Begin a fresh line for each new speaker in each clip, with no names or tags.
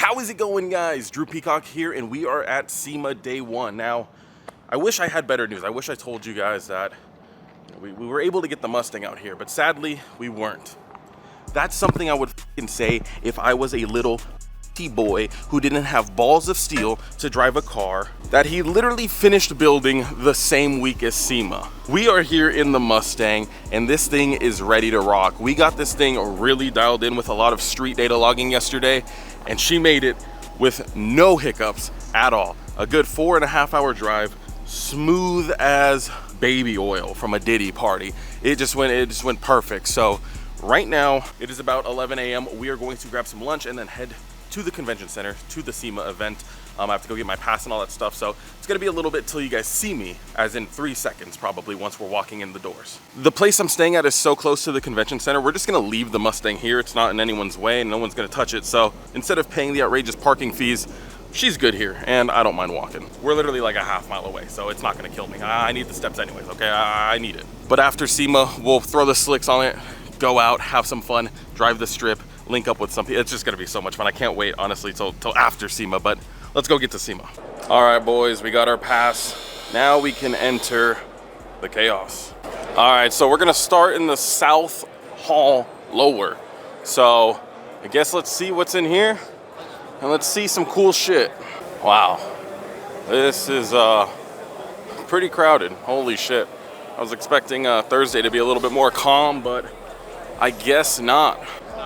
How is it going, guys? Drew Peacock here, and we are at SEMA day one. Now, I wish I had better news. I wish I told you guys that we were able to get the Mustang out here, but sadly, we weren't. That's something I would f***ing say if I was a little boy who didn't have balls of steel to drive a car that he literally finished building the same week as SEMA. We are here in the Mustang, and this thing is ready to rock. We got this thing really dialed in with a lot of street data logging yesterday, and she made it with no hiccups at all. A good 4.5 hour drive, smooth as baby oil from a Diddy party. It just went perfect. So right now it is about 11 a.m. We are going to grab some lunch and then head to the convention center, to the SEMA event. I have to go get my pass and all that stuff, so it's gonna be a little bit till you guys see me, as in 3 seconds probably once we're walking in the doors. The place I'm staying at is so close to the convention center, we're just gonna leave the Mustang here. It's not in anyone's way and no one's gonna touch it, so instead of paying the outrageous parking fees, she's good here, and I don't mind walking. We're literally like a half mile away, so it's not gonna kill me. I need the steps anyways, okay? I need it. But after SEMA, we'll throw the slicks on it, go out, have some fun, drive the strip, link up with some people. It's just gonna be so much fun. I can't wait, honestly, till after SEMA, but let's go get to SEMA. All right, boys, we got our pass. Now we can enter the chaos. All right, so we're gonna start in the South Hall lower. So I guess let's see what's in here, and let's see some cool shit. Wow, this is pretty crowded. Holy shit. I was expecting Thursday to be a little bit more calm, but I guess not.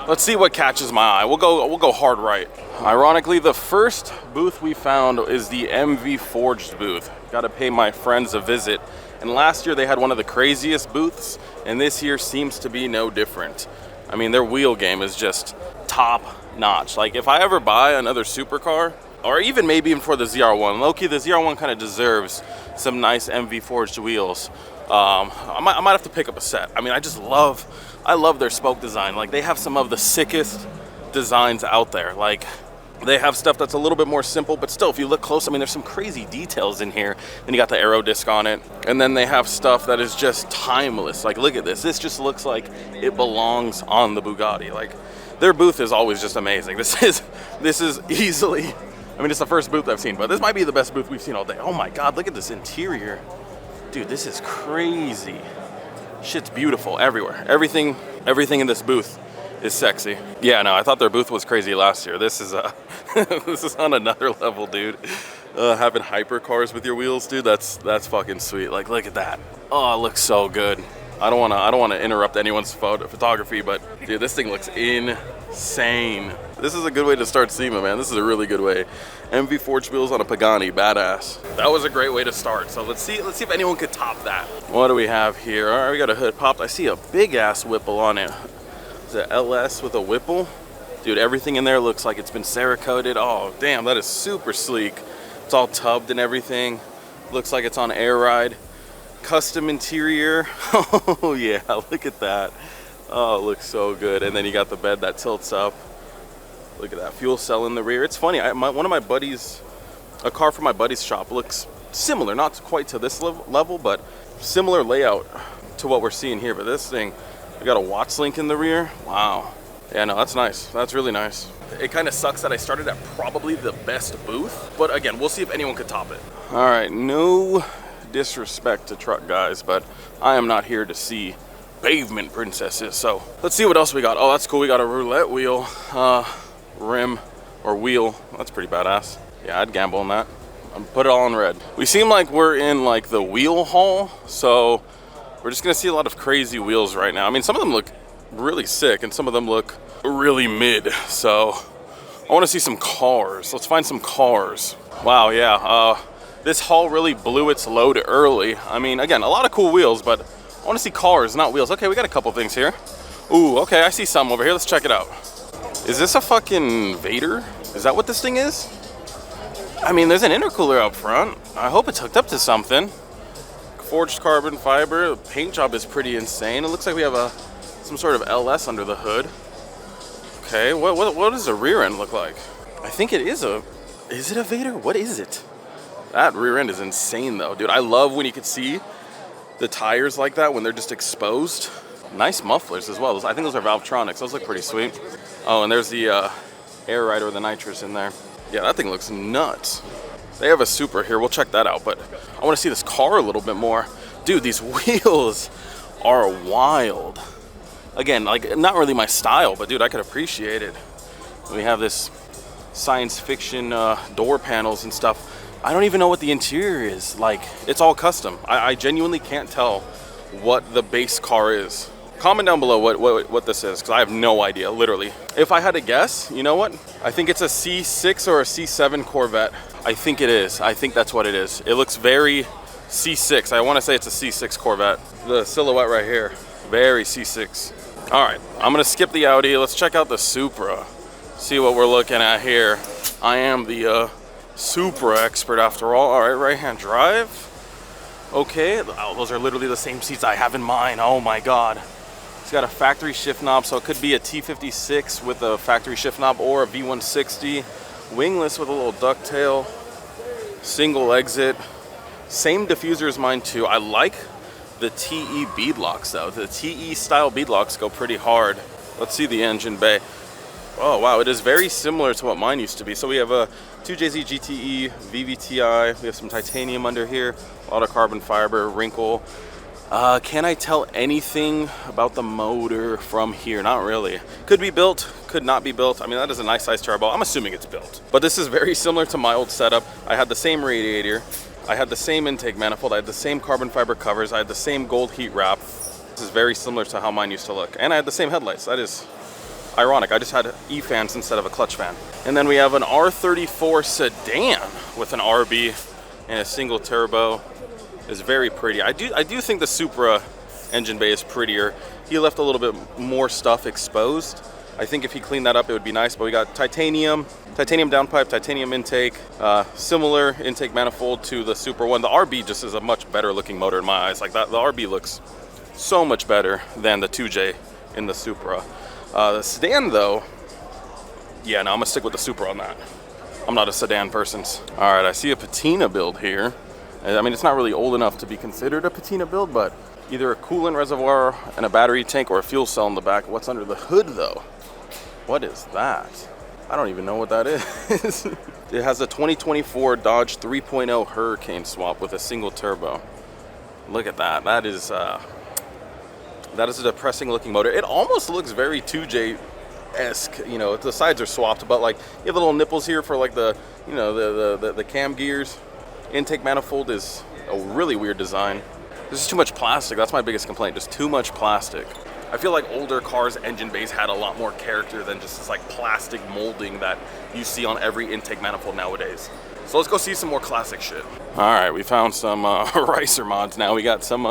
Let's see what catches my eye. We'll go hard right. Ironically, the first booth we found is the MV Forged booth. Gotta pay my friends a visit. And last year they had one of the craziest booths, and this year seems to be no different. I mean, their wheel game is just top notch. Like, if I ever buy another supercar, or even maybe even for the ZR1, low-key the ZR1 kind of deserves some nice MV Forged wheels. I might have to pick up a set. I mean, I love their spoke design. Like, they have some of the sickest designs out there. Like, they have stuff that's a little bit more simple, but still, if you look close, I mean, there's some crazy details in here. Then you got the aero disc on it, and then they have stuff that is just timeless. Like, look at this. This just looks like it belongs on the Bugatti. Like, their booth is always just amazing. This is easily, I mean, it's the first booth I've seen, but this might be the best booth we've seen all day. Oh my God, look at this interior. Dude, this is crazy. Shit's beautiful everywhere. Everything in this booth is sexy. Yeah, no, I thought their booth was crazy last year. This is this is on another level, dude. Having hypercars with your wheels, dude, that's fucking sweet. Like, look at that. Oh, it looks so good. I don't wanna interrupt anyone's photography, but dude, this thing looks insane. This is a good way to start SEMA, man. This is a really good way. MV Forged wheels on a Pagani, badass. That was a great way to start. So let's see if anyone could top that. What do we have here? All right, we got a hood popped. I see a big ass Whipple on it. Is it LS with a Whipple? Dude, everything in there looks like it's been Cerakoted. Oh, damn, that is super sleek. It's all tubbed and everything. Looks like it's on air ride. Custom interior. Oh yeah, look at that. Oh, it looks so good. And then you got the bed that tilts up. Look at that fuel cell in the rear. It's funny, one of my buddies, a car from my buddy's shop looks similar, not quite to this level, but similar layout to what we're seeing here. But this thing, we got a Watts link in the rear. Wow. Yeah, no, that's nice. That's really nice. It kind of sucks that I started at probably the best booth, but again, we'll see if anyone could top it. All right, no disrespect to truck guys, but I am not here to see pavement princesses. So let's see what else we got. Oh, that's cool. We got a roulette wheel. Rim or wheel. That's pretty badass. Yeah, I'd gamble on that. I'd put it all in red. We seem like we're in like the wheel hall, so we're just gonna see a lot of crazy wheels right now. I mean, some of them look really sick and some of them look really mid, so I want to see some cars. Let's find some cars. Wow, yeah, this hall really blew its load early. I mean, again, a lot of cool wheels, but I want to see cars, not wheels. Okay, we got a couple things here. Ooh, okay, I see some over here. Let's check it out. Is this a fucking Vader? Is that what this thing is? I mean, there's an intercooler out front. I hope it's hooked up to something. Forged carbon fiber. The paint job is pretty insane. It looks like we have some sort of LS under the hood. Okay, what does the rear end look like? I think it is it a Vader? What is it? That rear end is insane though, dude. I love when you can see the tires like that when they're just exposed. Nice mufflers as well. I think those are Valvetronics. Those look pretty sweet. Oh, and there's the air ride or the nitrous in there. Yeah, that thing looks nuts. They have a Supra here, we'll check that out, but I want to see this car a little bit more. Dude, these wheels are wild. Again, like, not really my style, but dude, I could appreciate it. We have this science fiction door panels and stuff. I don't even know what the interior is like. It's all custom. I genuinely can't tell what the base car is. Comment down below what this is, because I have no idea, literally. If I had to guess, you know what? I think it's a C6 or a C7 Corvette. I think it is. I think that's what it is. It looks very C6. I want to say it's a C6 Corvette. The silhouette right here, very C6. All right, I'm gonna skip the Audi. Let's check out the Supra. See what we're looking at here. I am the Supra expert after all. All right, right-hand drive. Okay, oh, those are literally the same seats I have in mine. Oh my God. It's got a factory shift knob, so it could be a T56 with a factory shift knob or a V160. Wingless with a little ducktail. Single exit. Same diffuser as mine too. I like the TE beadlocks though. The TE style beadlocks go pretty hard. Let's see the engine bay. Oh wow, it is very similar to what mine used to be. So we have a 2JZ GTE, VVTi. We have some titanium under here. A lot of carbon fiber, wrinkle. Can I tell anything about the motor from here? Not really. Could be built, could not be built. I mean, that is a nice size turbo. I'm assuming it's built. But this is very similar to my old setup. I had the same radiator. I had the same intake manifold. I had the same carbon fiber covers. I had the same gold heat wrap. This is very similar to how mine used to look. And I had the same headlights. That is ironic. I just had E-fans instead of a clutch fan. And then we have an R34 sedan with an RB and a single turbo. Is very pretty. I do think the Supra engine bay is prettier. He left a little bit more stuff exposed. I think if he cleaned that up, it would be nice. But we got titanium downpipe, titanium intake, similar intake manifold to the Supra one. The RB just is a much better looking motor in my eyes. Like that, the RB looks so much better than the 2J in the Supra. The sedan though, yeah, no, I'm gonna stick with the Supra on that. I'm not a sedan person. All right, I see a patina build here. I mean, it's not really old enough to be considered a patina build, but either a coolant reservoir and a battery tank or a fuel cell in the back. What's under the hood though? What is that? I don't even know what that is. It has a 2024 Dodge 3.0 Hurricane swap with a single turbo. Look at that. That is a depressing looking motor. It almost looks very 2J-esque. You know, the sides are swapped, but like you have the little nipples here for like the, you know, the cam gears. Intake manifold is a really weird design. This is too much plastic. That's my biggest complaint, just too much plastic. I feel like older cars' engine bays had a lot more character than just this like plastic molding that you see on every intake manifold nowadays. So let's go see some more classic shit. All right, we found some Ricer mods now. We got some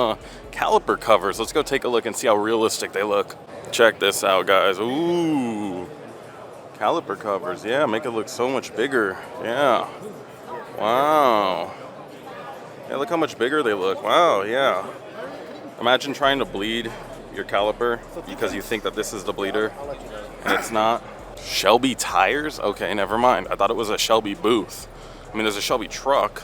caliper covers. Let's go take a look and see how realistic they look. Check this out, guys. Ooh, caliper covers. Yeah, make it look so much bigger. Yeah. Wow. Yeah, look how much bigger they look. Wow, yeah. Imagine trying to bleed your caliper because you think that this is the bleeder and it's not. Shelby tires? Okay, never mind. I thought it was a Shelby booth. I mean, there's a Shelby truck,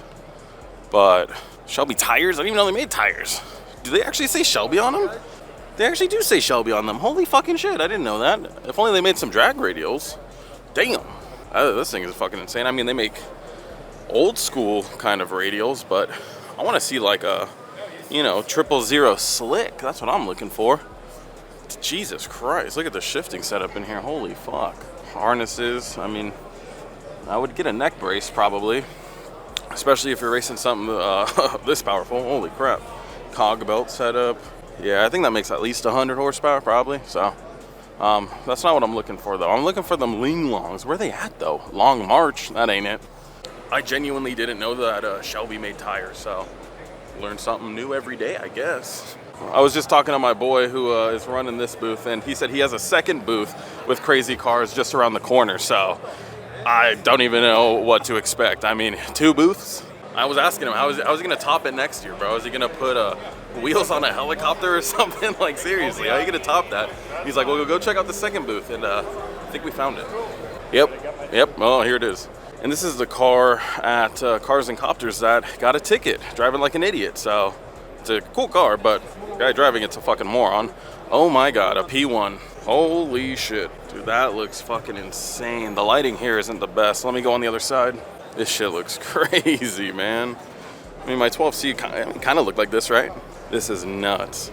but Shelby tires? I didn't even know they made tires. Do they actually say Shelby on them? They actually do say Shelby on them. Holy fucking shit, I didn't know that. If only they made some drag radials. Damn. This thing is fucking insane. I mean, they make old school kind of radials, but I want to see like a, you know, 000 slick. That's what I'm looking for. Jesus Christ, look at the shifting setup in here. Holy fuck. Harnesses. I mean, I would get a neck brace probably, especially if you're racing something this powerful. Holy crap. Cog belt setup. Yeah, I think that makes at least 100 horsepower probably. So that's not what I'm looking for though. I'm looking for them Ling Longs. Where are they at though? Long March, that ain't it. I genuinely didn't know that Shelby made tires, so learn something new every day, I guess. I was just talking to my boy who is running this booth, and he said he has a second booth with crazy cars just around the corner, so I don't even know what to expect. I mean, 2 booths? I was asking him, how is he going to top it next year, bro? Is he going to put wheels on a helicopter or something? Like, seriously, how are you going to top that? He's like, well, go check out the second booth, and I think we found it. Yep, oh, here it is. And this is the car at Cars and Copters that got a ticket, driving like an idiot. So it's a cool car, but the guy driving it's a fucking moron. Oh my God, a P1. Holy shit. Dude, that looks fucking insane. The lighting here isn't the best. Let me go on the other side. This shit looks crazy, man. I mean, my 12C kind of looked like this, right? This is nuts.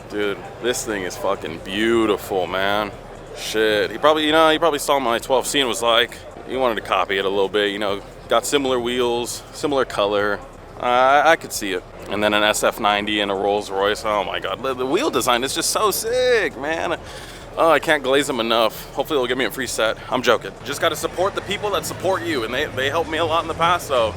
Dude, this thing is fucking beautiful, man. Shit, he probably saw my 12C and was like, he wanted to copy it a little bit, you know, got similar wheels, similar color. I could see it. And then an SF90 and a Rolls Royce. Oh my God, the wheel design is just so sick, man. Oh, I can't glaze them enough. Hopefully they'll give me a free set. I'm joking. Just gotta support the people that support you, and they helped me a lot in the past, so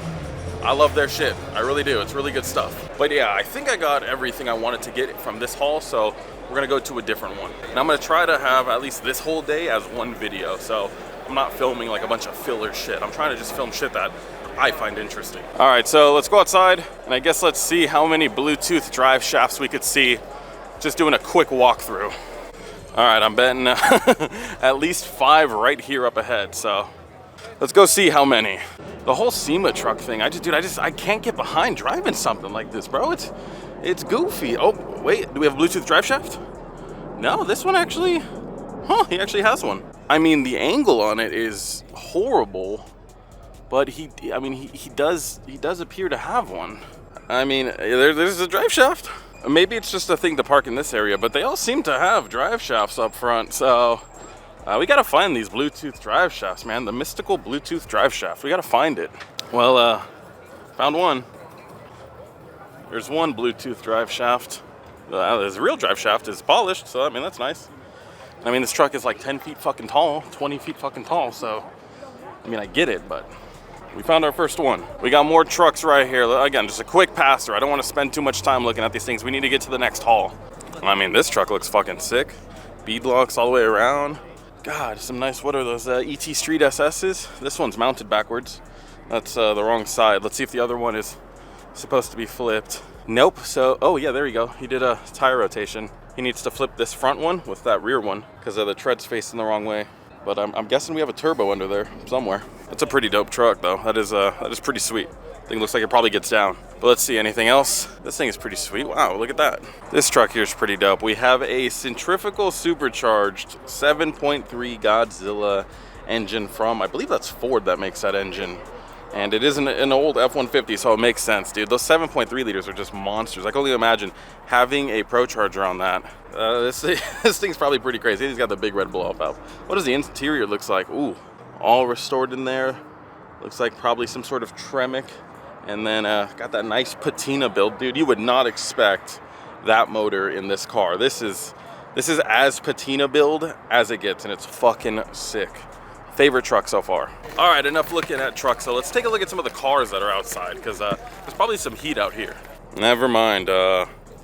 I love their shit. I really do. It's really good stuff. But yeah, I think I got everything I wanted to get from this haul, so we're gonna go to a different one. And I'm gonna try to have at least this whole day as one video, so I'm not filming like a bunch of filler shit. I'm trying to just film shit that I find interesting. All right, so let's go outside, and I guess let's see how many Bluetooth drive shafts we could see. Just doing a quick walkthrough. All right, I'm betting at least 5 right here up ahead, so let's go see how many. The whole SEMA truck thing, I can't get behind driving something like this, bro. It's goofy. Oh, wait, do we have a Bluetooth drive shaft? No, this one actually, he actually has one. I mean, the angle on it is horrible, but he does appear to have one. I mean, there's a drive shaft. Maybe it's just a thing to park in this area, but they all seem to have drive shafts up front, so we gotta find these Bluetooth drive shafts, man. The mystical Bluetooth drive shaft. We gotta find it. Well, found one. There's one Bluetooth drive shaft. His real drive shaft is polished, so I mean, that's nice. I mean, this truck is like 10 feet fucking tall, 20 feet fucking tall, so I mean, I get it, but we found our first one. We got more trucks right here. Again, just a quick pass through. I don't want to spend too much time looking at these things. We need to get to the next haul. I mean, this truck looks fucking sick. Bead locks all the way around. God, some nice, what are those, ET Street SS's? This one's mounted backwards. That's the wrong side. Let's see if the other one is supposed to be flipped. Nope, so, oh yeah, there you go. He did a tire rotation. He needs to flip this front one with that rear one because the tread's facing the wrong way. But I'm guessing we have a turbo under there somewhere. That's a pretty dope truck though. That is pretty sweet. Thing looks like it probably gets down. But let's see, anything else? This thing is pretty sweet. Wow, look at that. This truck here is pretty dope. We have a centrifugal supercharged 7.3 Godzilla engine from, I believe that's Ford that makes that engine. And it is an old F-150, so it makes sense, dude. Those 7.3 liters are just monsters. I can only imagine having a Pro Charger on that. This thing's probably pretty crazy. He's got the big red blow-up valve. What does the interior looks like? Ooh, all restored in there. Looks like probably some sort of Tremec. And then got that nice patina build. Dude, you would not expect that motor in this car. This is as patina build as it gets, and it's fucking sick. Favorite truck so far. All right, enough looking at trucks. So let's take a look at some of the cars that are outside, because there's probably some heat out here. Never mind.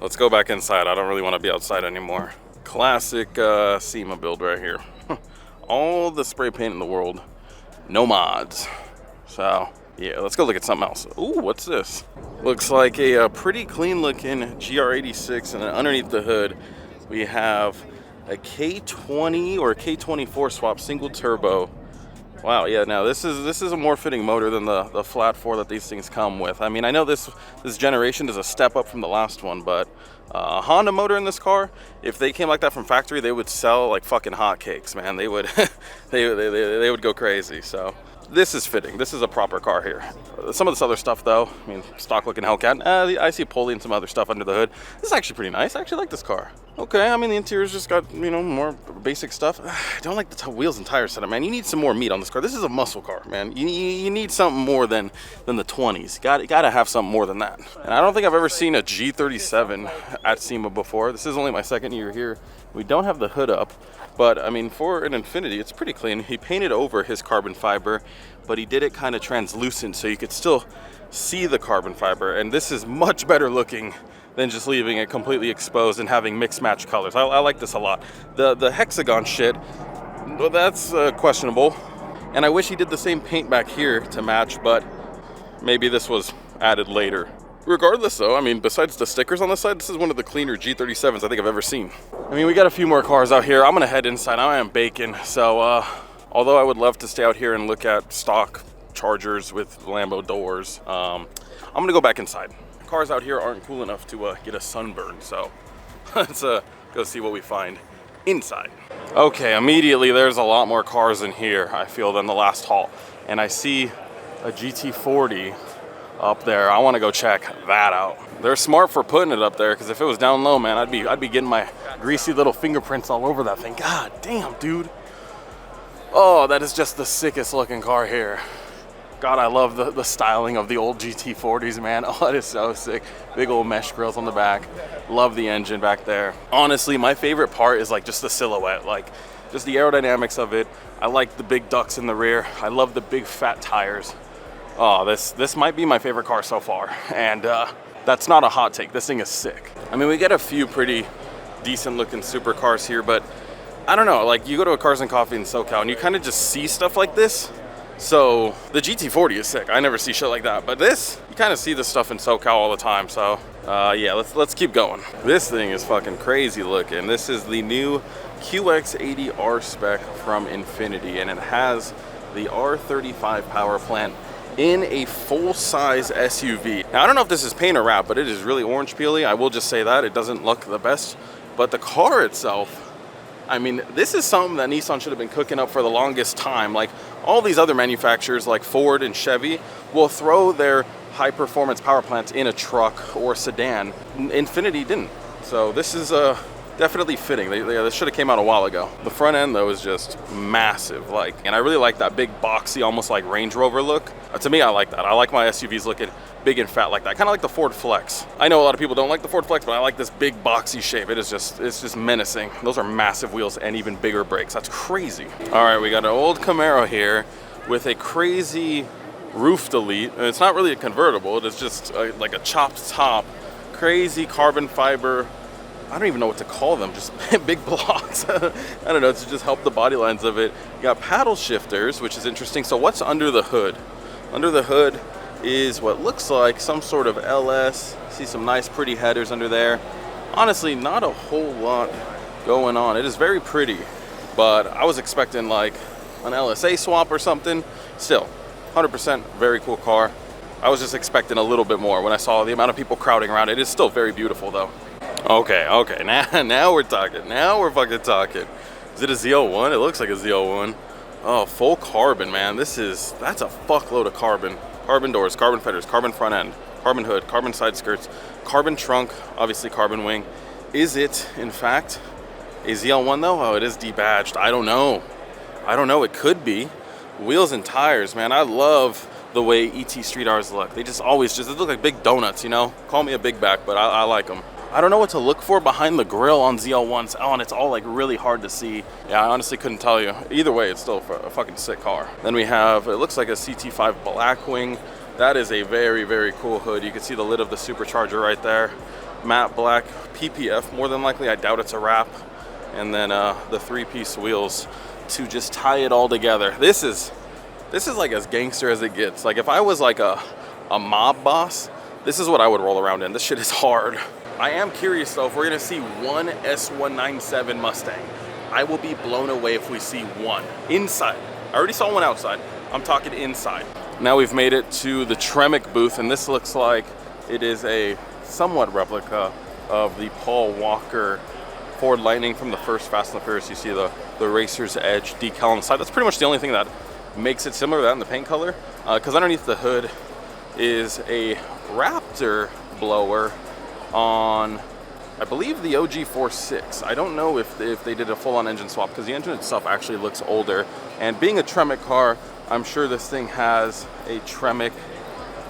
Let's go back inside. I don't really want to be outside anymore. Classic SEMA build right here. All the spray paint in the world, no mods. So yeah, let's go look at something else. Ooh, what's this? Looks like a pretty clean looking GR86, and then underneath the hood we have a K20 or K24 swap single turbo. Wow, yeah, now this is a more fitting motor than the flat 4 that these things come with. I mean, I know this generation is a step up from the last one, but a Honda motor in this car, if they came like that from factory, they would sell like fucking hotcakes, man. They would they would go crazy. So this is fitting. This is a proper car here. Some of this other stuff though, I mean, stock looking Hellcat. I see pulley and some other stuff under the hood. This is actually pretty nice. I actually like this car. Okay, I mean, the interior's just got, you know, more basic stuff. I don't like the wheels and tire setup, man. You need some more meat on this car. This is a muscle car, man. You need something more than the 20s. Gotta have something more than that. And I don't think I've ever seen a G37 at SEMA before. This is only my second year here. We don't have the hood up, but I mean, for an Infiniti, it's pretty clean. He painted over his carbon fiber, but he did it kind of translucent so you could still see the carbon fiber. And this is much better looking than just leaving it completely exposed and having mixed match colors. I like this a lot. The hexagon shit, well, that's questionable. And I wish he did the same paint back here to match, but maybe this was added later. Regardless though, I mean, besides the stickers on the side, this is one of the cleaner G37s I think I've ever seen. I mean, we got a few more cars out here. I'm gonna head inside. I am baking, so although I would love to stay out here and look at stock Chargers with Lambo doors, I'm gonna go back inside. Cars out here aren't cool enough to get a sunburn, so let's go see what we find inside. Okay, immediately there's a lot more cars in here, I feel, than the last haul. And I see a GT40 up there. I want to go check that out. They're smart for putting it up there, because if it was down low, man, I'd be getting my greasy little fingerprints all over that thing. God damn, dude. Oh, that is just the sickest looking car here. God, I love the styling of the old GT40s, man. Oh, it is so sick. Big old mesh grills on the back. Love the engine back there. Honestly, my favorite part is like just the silhouette, like just the aerodynamics of it. I like the big ducts in the rear. I love the big fat tires. Oh, this might be my favorite car so far. And that's not a hot take. This thing is sick. I mean, we get a few pretty decent looking supercars here, but I don't know, like you go to a Cars and Coffee in SoCal and you kind of just see stuff like this. So the GT40 is sick. I never see shit like that. But this, you kind of see this stuff in SoCal all the time. So yeah, let's keep going. This thing is fucking crazy looking. This is the new QX80R spec from Infiniti, and it has the R35 power plant in a full-size SUV. Now, I don't know if this is paint or wrap, but it is really orange peely. I will just say that. It doesn't look the best. But the car itself, I mean, this is something that Nissan should have been cooking up for the longest time. Like, all these other manufacturers like Ford and Chevy will throw their high-performance power plants in a truck or sedan. Infiniti didn't. So this is definitely fitting. This should have came out a while ago. The front end, though, is just massive. Like, and I really like that big, boxy, almost like Range Rover look. To me, I like that. I like my SUVs looking big and fat like that. Kind of like the Ford Flex. I know a lot of people don't like the Ford Flex, but I like this big, boxy shape. It's just menacing. Those are massive wheels and even bigger brakes. That's crazy. All right, we got an old Camaro here with a crazy roof delete. And it's not really a convertible. It is just like a chopped top, crazy carbon fiber. I don't even know what to call them, just big blocks. I don't know, to just help the body lines of it. You got paddle shifters, which is interesting. So what's under the hood? Under the hood is what looks like some sort of LS. See some nice pretty headers under there. Honestly, not a whole lot going on. It is very pretty, but I was expecting like an LSA swap or something. Still, 100% very cool car. I was just expecting a little bit more when I saw the amount of people crowding around. It is still very beautiful though. Okay, now we're talking. Now we're fucking talking. Is it a ZL1? It looks like a ZL1. Oh, full carbon, man. That's a fuckload of carbon. Carbon doors, carbon fenders, carbon front end, carbon hood, carbon side skirts, carbon trunk, obviously carbon wing. Is it, in fact, a ZL1 though? Oh, it is debadged. I don't know, it could be. Wheels and tires, man. I love the way ET Street R's look. They look like big donuts, you know? Call me a big back, but I like them. I don't know what to look for behind the grill on ZL1s. Oh, and it's all like really hard to see. Yeah, I honestly couldn't tell you. Either way, it's still a fucking sick car. Then we have, it looks like a CT5 Blackwing. That is a very, very cool hood. You can see the lid of the supercharger right there. Matte black PPF, more than likely. I doubt it's a wrap. And then the three-piece wheels to just tie it all together. This is like as gangster as it gets. Like if I was like a mob boss, this is what I would roll around in. This shit is hard. I am curious though if we're gonna see one S197 Mustang. I will be blown away if we see one inside. I already saw one outside. I'm talking inside. Now we've made it to the Tremec booth, and this looks like it is a somewhat replica of the Paul Walker Ford Lightning from the first Fast and the Furious. You see the Racer's Edge decal on the side. That's pretty much the only thing that makes it similar to that in the paint color, because underneath the hood is a Raptor blower on, I believe, the OG 4.6. I don't know if they did a full-on engine swap, because the engine itself actually looks older. And being a Tremec car, I'm sure this thing has a Tremec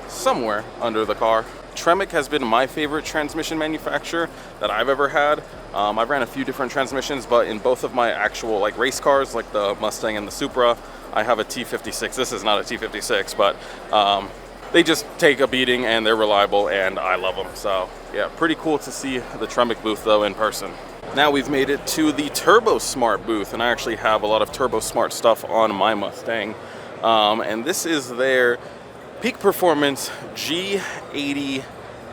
somewhere under the car. Tremec has been my favorite transmission manufacturer that I've ever had. I've ran a few different transmissions, but in both of my actual like race cars, like the Mustang and the Supra, I have a T56. This is not a T56, but they just take a beating and they're reliable, and I love them. So yeah, pretty cool to see the Tremec booth though in person. Now we've made it to the Turbo Smart booth, and I actually have a lot of Turbo Smart stuff on my Mustang. And this is their Peak Performance G80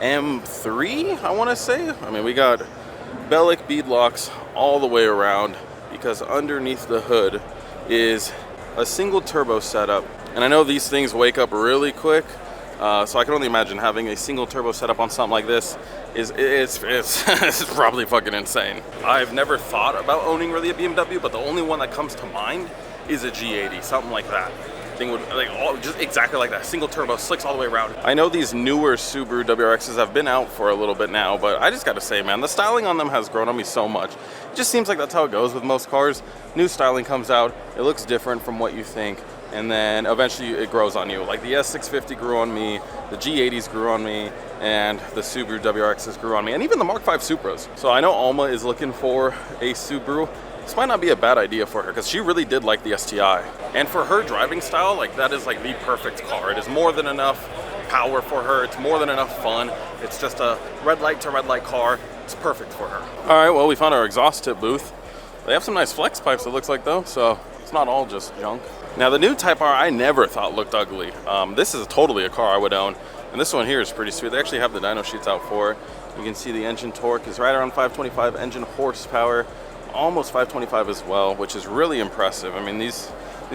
M3, I want to say. I mean, we got Bellic beadlocks all the way around, because underneath the hood is a single turbo setup. And I know these things wake up really quick, So I can only imagine having a single turbo setup on something like this it's probably fucking insane. I've never thought about owning really a BMW, but the only one that comes to mind is a G80, something like that. Thing would just exactly like that, single turbo, slicks all the way around. I know these newer Subaru WRXs have been out for a little bit now, but I just gotta say, man, the styling on them has grown on me so much. It just seems like that's how it goes with most cars. New styling comes out, it looks different from what you think, and then eventually it grows on you. Like the S650 grew on me, the G80s grew on me, and the Subaru WRXs grew on me, and even the Mark V Supras. So I know Alma is looking for a Subaru. This might not be a bad idea for her because she really did like the STI. And for her driving style, like that is like the perfect car. It is more than enough power for her. It's more than enough fun. It's just a red light to red light car. It's perfect for her. All right, well, we found our exhaust tip booth. They have some nice flex pipes, it looks like, though, so it's not all just junk. Now, the new Type R I never thought looked ugly. This is totally a car I would own. And this one here is pretty sweet. They actually have the dyno sheets out for it. You can see the engine torque is right around 525 engine horsepower. Almost 525 as well, which is really impressive. I mean, these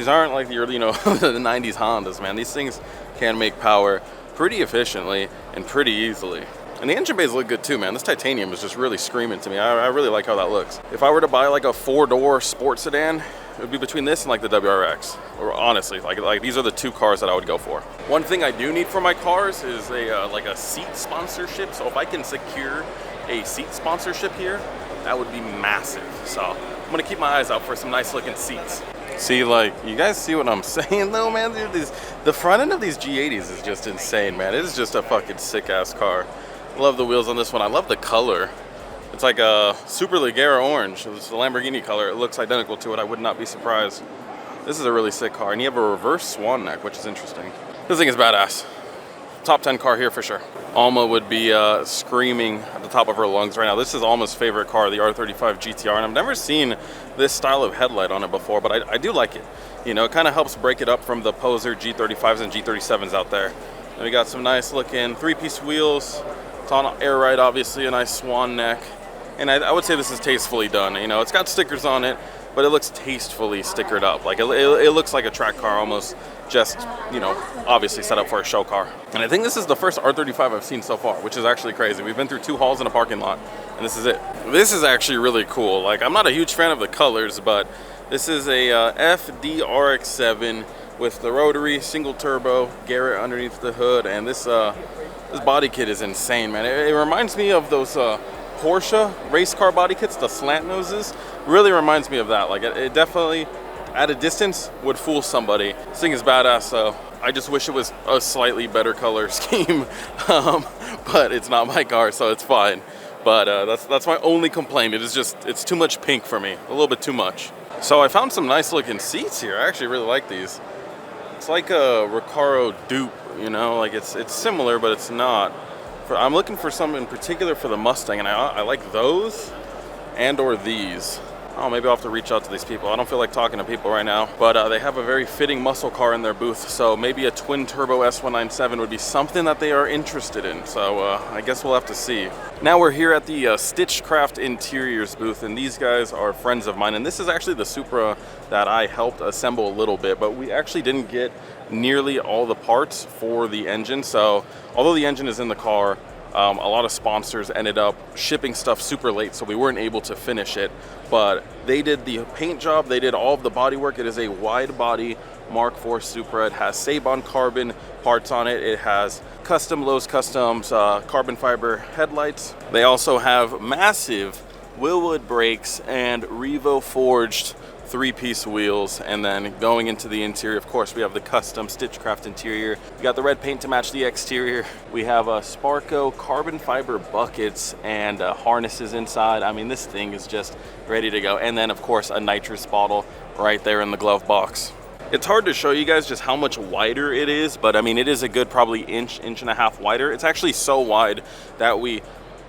aren't like your, you know, the 90s Hondas, man. These things can make power pretty efficiently and pretty easily. And the engine bays look good too, man. This titanium is just really screaming to me. I really like how that looks. If I were to buy like a 4-door sports sedan, it would be between this and like the WRX. Or honestly, like these are the two cars that I would go for. One thing I do need for my cars is like a seat sponsorship. So if I can secure a seat sponsorship here, that would be massive. So I'm gonna keep my eyes out for some nice looking seats. See, like, you guys see what I'm saying though, man? Dude, the front end of these G80s is just insane, man. It is just a fucking sick ass car. Love the wheels on this one. I love the color. It's like a Super Leggera orange. It's the Lamborghini color. It looks identical to it. I would not be surprised. This is a really sick car, and you have a reverse swan neck, which is interesting. This thing is badass. Top 10 car here for sure. Alma would be screaming at the top of her lungs right now. This is Alma's favorite car, the R35 GTR, and I've never seen this style of headlight on it before, but I do like it. You know, it kind of helps break it up from the poser G35s and G37s out there. And we got some nice looking 3-piece wheels. It's on air ride, obviously, a nice swan neck. And I would say this is tastefully done. You know, it's got stickers on it, but it looks tastefully stickered up. Like it looks like a track car almost, just, you know, obviously set up for a show car. And I think this is the first R35 I've seen so far, which is actually crazy. We've been through 2 hauls in a parking lot, and this is it. This is actually really cool. Like, I'm not a huge fan of the colors, but this is a FD-RX-7 with the rotary single turbo Garrett underneath the hood, and this body kit is insane, man. It reminds me of those Porsche race car body kits, the slant noses. Really reminds me of that. Like, it definitely, at a distance, would fool somebody. This thing is badass, so I just wish it was a slightly better color scheme. But it's not my car, so it's fine. But that's my only complaint. It's too much pink for me, a little bit too much. So I found some nice looking seats here. I actually really like these. It's like a Recaro dupe, you know, like it's similar, but it's not. I'm looking for some in particular for the Mustang, and I like those and or these. Oh, maybe I'll have to reach out to these people. I don't feel like talking to people right now, but they have a very fitting muscle car in their booth, so maybe a twin turbo S197 would be something that they are interested in. So I guess we'll have to see. Now we're here at the Stitchcraft Interiors booth, and these guys are friends of mine, and this is actually the Supra that I helped assemble a little bit, but we actually didn't get nearly all the parts for the engine. So although the engine is in the car, a lot of sponsors ended up shipping stuff super late, so we weren't able to finish it. But they did the paint job, they did all of the body work. It is a wide body Mark IV Supra. It has Sabon carbon parts on it. It has custom Lowe's Customs carbon fiber headlights. They also have massive Wilwood brakes and Revo forged 3-piece wheels. And then going into the interior, of course, we have the custom Stitchcraft interior. We got the red paint to match the exterior. We have Sparco carbon fiber buckets and harnesses inside. I mean, this thing is just ready to go. And then, of course, a nitrous bottle right there in the glove box. It's hard to show you guys just how much wider it is, but I mean, it is a good probably inch and a half wider. It's actually so wide that we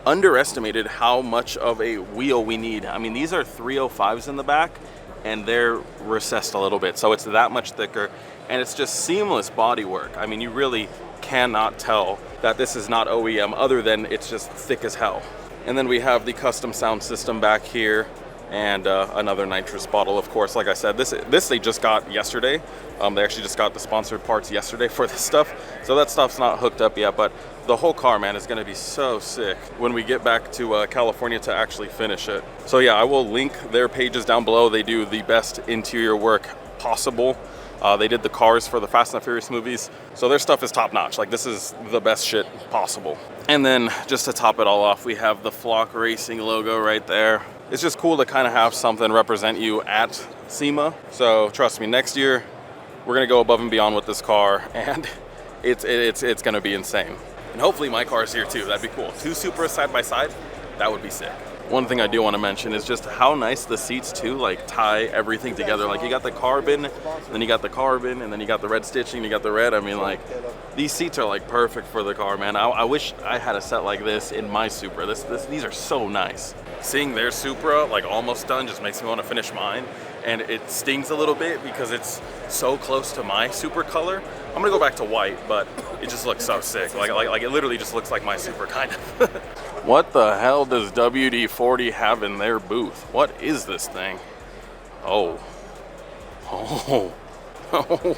underestimated how much of a wheel we need. I mean, these are 305s in the back, and they're recessed a little bit, so it's that much thicker, and it's just seamless body work. I mean, you really cannot tell that this is not OEM other than it's just thick as hell. And then we have the custom sound system back here. and another nitrous bottle, of course. Like I said, this they just got yesterday. They actually just got the sponsored parts yesterday for this stuff, so that stuff's not hooked up yet, but the whole car, man, is gonna be so sick when we get back to California to actually finish it. So yeah, I will link their pages down below. They do the best interior work possible. They did the cars for the Fast and the Furious movies, so their stuff is top notch. Like, this is the best shit possible. And then just to top it all off, we have the Flock Racing logo right there. It's just cool to kind of have something represent you at SEMA. So trust me, next year we're gonna go above and beyond with this car, and it's gonna be insane. And hopefully my car's here too. That'd be cool. 2 Supras side by side, that would be sick. One thing I do want to mention is just how nice the seats too, like, tie everything together. Like, you got the carbon, then you got the carbon, and then you got the red stitching, you got the red. I mean, like, these seats are like perfect for the car, man. I wish I had a set like this in my Supra. These are so nice. Seeing their Supra like almost done just makes me want to finish mine, and it stings a little bit because it's so close to my Supra color. I'm gonna go back to white, but it just looks so sick. Like it literally just looks like my Supra, kind of. What the hell does WD-40 have in their booth? What is this thing? Oh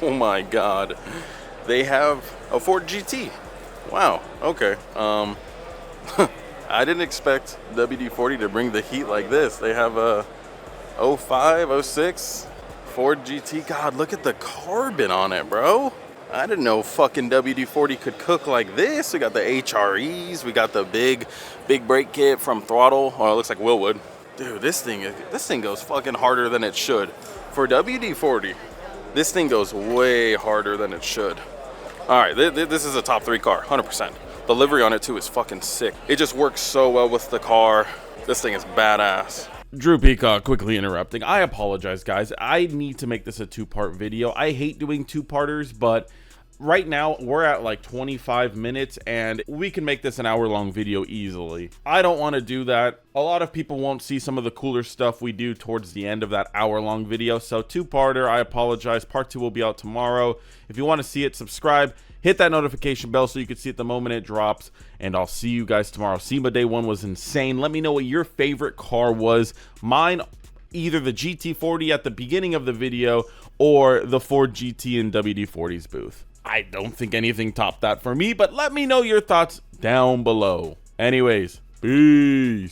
my God. They have a Ford GT. Wow, okay. I didn't expect WD-40 to bring the heat like this. They have a 05, 06 Ford GT. God, look at the carbon on it, bro. I didn't know fucking WD-40 could cook like this. We got the HREs. We got the big brake kit from Throttle. Oh, it looks like Willwood. Dude, this thing goes fucking harder than it should. For WD-40, this thing goes way harder than it should. All right, this is a top 3 car, 100%. The livery on it too is fucking sick. It just works so well with the car. This thing is badass. Drew Peacock quickly interrupting. I apologize, guys. I need to make this a 2-part video. I hate doing 2-parters, but right now we're at like 25 minutes and we can make this an hour-long video easily. I don't want to do that. A lot of people won't see some of the cooler stuff we do towards the end of that hour-long video. So 2-parter, I apologize. Part 2 will be out tomorrow. If you want to see it, subscribe. Hit that notification bell so you can see it the moment it drops. And I'll see you guys tomorrow. SEMA Day 1 was insane. Let me know what your favorite car was. Mine, either the GT40 at the beginning of the video or the Ford GT in WD-40's booth. I don't think anything topped that for me, but let me know your thoughts down below. Anyways, peace.